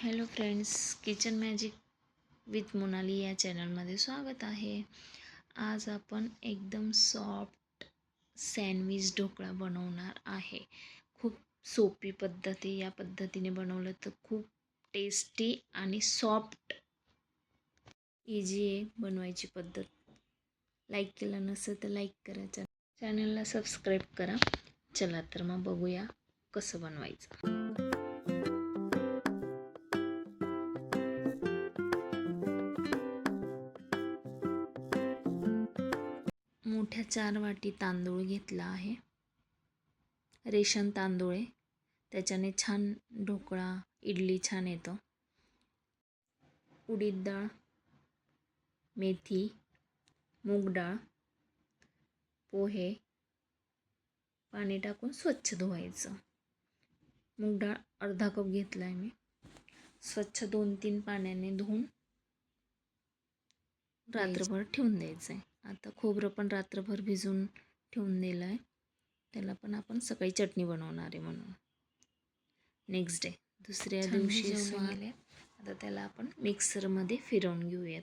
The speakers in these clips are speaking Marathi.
Hello friends, kitchen magic with Monali या चॅनलमध्ये स्वागत आहे. आज आपण एकदम सॉफ्ट सँडविच ढोकळा बनवणार आहे. खूप सोपी पद्धत आहे. या पद्धतीने बनवलं तर खूप टेस्टी आणि सॉफ्ट इझी आहे बनवायची पद्धत. लाईक केलं नसेल तर लाईक करा, चॅनलला सबस्क्राईब करा. चला तर मग बघूया कसं बनवायचं. मोठ्या 4 वाटी तांदूळ घेतला आहे. रेशन तांदूळ आहे, त्याच्याने छान ढोकळा इडली छान येतो. उडीद डाळ, मेथी, मूग डाळ, पोहे पाणी टाकून स्वच्छ धुवायचं. मूग डाळ अर्धा कप घेतला आहे मी. स्वच्छ 2-3 पाण्याने धुवून रात्रभर ठेवून द्यायचं आहे. आता खोबरं पण रात्रभर भिजवून ठेवून दिलं आहे. त्याला पण आपण सकाळी चटणी बनवणार आहे म्हणून. नेक्स्ट डे दुसऱ्या दिवशी आता त्याला आपण मिक्सरमध्ये फिरवून घेऊयात.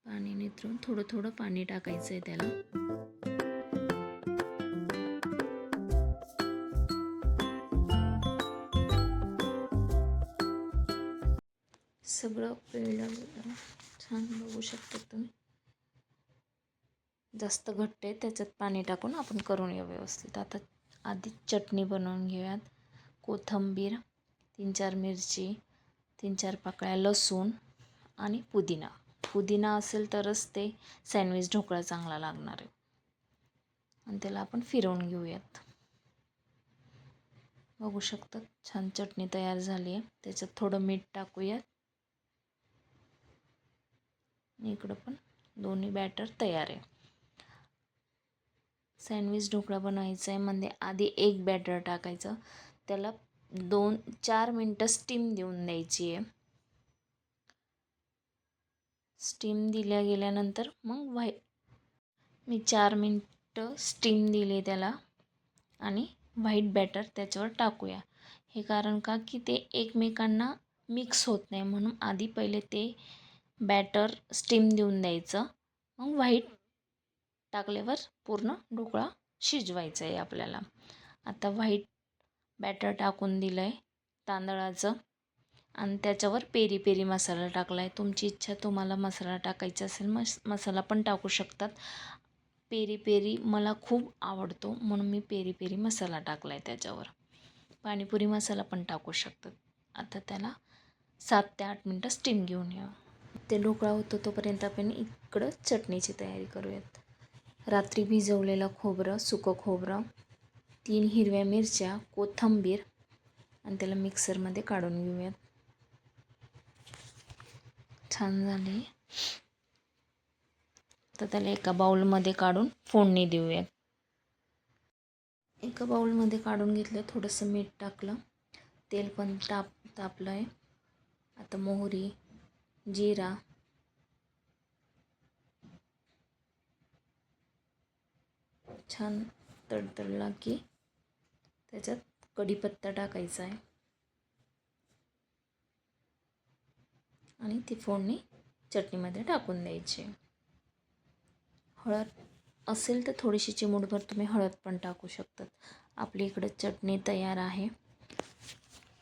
पाणी निथळून थोडं थोडं पाणी टाकायचं आहे त्याला. सगळं पिळलं छान बघू शकता तुम्ही. जास्त घट्ट आहे, त्याच्यात पाणी टाकून आपण करून घेऊ व्यवस्थित. आता आधी चटणी बनवून घेऊयात. कोथिंबीर, 3-4 मिरची, 3-4 पाकळ्या लसूण आणि पुदिना. पुदिना असेल तरच ते सँडविच ढोकळा चांगला लागणार आहे. आणि त्याला आपण फिरवून घेऊयात. बघू शकता छान चटणी तयार झाली आहे. त्याच्यात थोडं मीठ टाकूयात. इकडं पण दोन्ही बॅटर तयार आहे. सँडविच ढोकळा बनवायचा आहे म्हणजे आधी एक बॅटर टाकायचं, त्याला 2-4 मिनटं स्टीम देऊन द्यायची आहे. स्टीम दिल्या गेल्यानंतर मग मी 4 मिनटं स्टीम दिली त्याला आणि व्हाईट बॅटर त्याच्यावर टाकूया. हे कारण का की ते एकमेकांना मिक्स होत नाही, म्हणून आधी पहिले ते बॅटर स्टीम देऊन द्यायचं. मग व्हाईट टाकल्यावर पूर्ण ढोकळा शिजवायचा आहे आपल्याला. आता व्हाईट बॅटर टाकून दिलं आहे तांदळाचं आणि त्याच्यावर पेरी पेरी मसाला टाकला आहे. तुमची इच्छा, तुम्हाला मसाला टाकायचा असेल मसाला पण टाकू शकतात. पेरी पेरी मला खूप आवडतो म्हणून मी पेरी पेरी मसाला टाकला आहे त्याच्यावर. पाणीपुरी मसाला पण टाकू शकतात. आता त्याला 7 ते 8 मिनटं स्टीम घेऊन या. ते ढोकळा होतो तोपर्यंत आपण इकडं चटणीची तयारी करूयात. रात्री भिजवलेलं खोबरं, सुकं खोबरं, 3 हिरव्या मिरच्या, कोथिंबीर आणि त्याला मिक्सरमध्ये काढून घेऊयात. छान झाले. तर त्याला एका बाउलमध्ये काढून फोडणी देऊयात. एका बाउलमध्ये काढून घेतलं, थोडंसं मीठ टाकलं, तेल पण तापलं आहे. आता मोहरी, जिरा, छान तडतडला की त्याच्यात कढीपत्ता टाकायचा आहे आणि ती फोडणी चटणीमध्ये टाकून द्यायची. हळद असेल तर थोडीशी चिमूटभर तुम्ही हळद पण टाकू शकतात. आपली इकडे चटणी तयार आहे.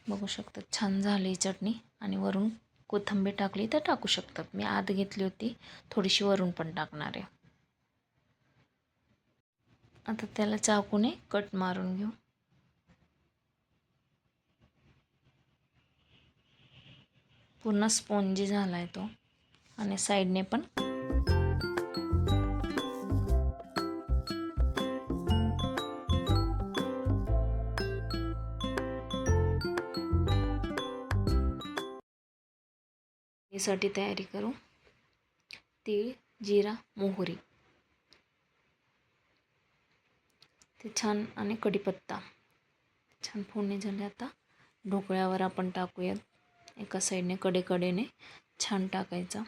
बघू शकतात छान झाली चटणी. आणि वरून कोथिंबीर टाकली तर टाकू शकतात. मी आत घेतली होती, थोडीशी वरून पण टाकणार आहे. आता त्याला चाकूने कट मारून घेऊ. पूर्ण स्पॉन्जी झाला आहे तो. आणि साईडने पण साठी तयारी करू. तीळ, जिरा, मोहरी ते छान आणि कढीपत्ता छान फोडणी झाली. आता ढोकळ्यावर आपण टाकूयात. एका साईडने कडेकडेने छान टाकायचा.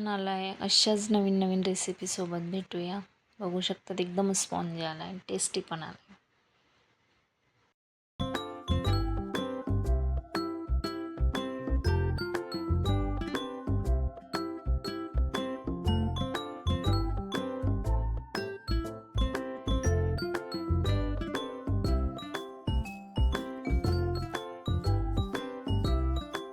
छान आला आहे. अशाच नवीन नवीन रेसिपीसोबत भेटूया. बघू शकतात एकदम स्पॉन्जी आला आहे, टेस्टी पण आला आहे.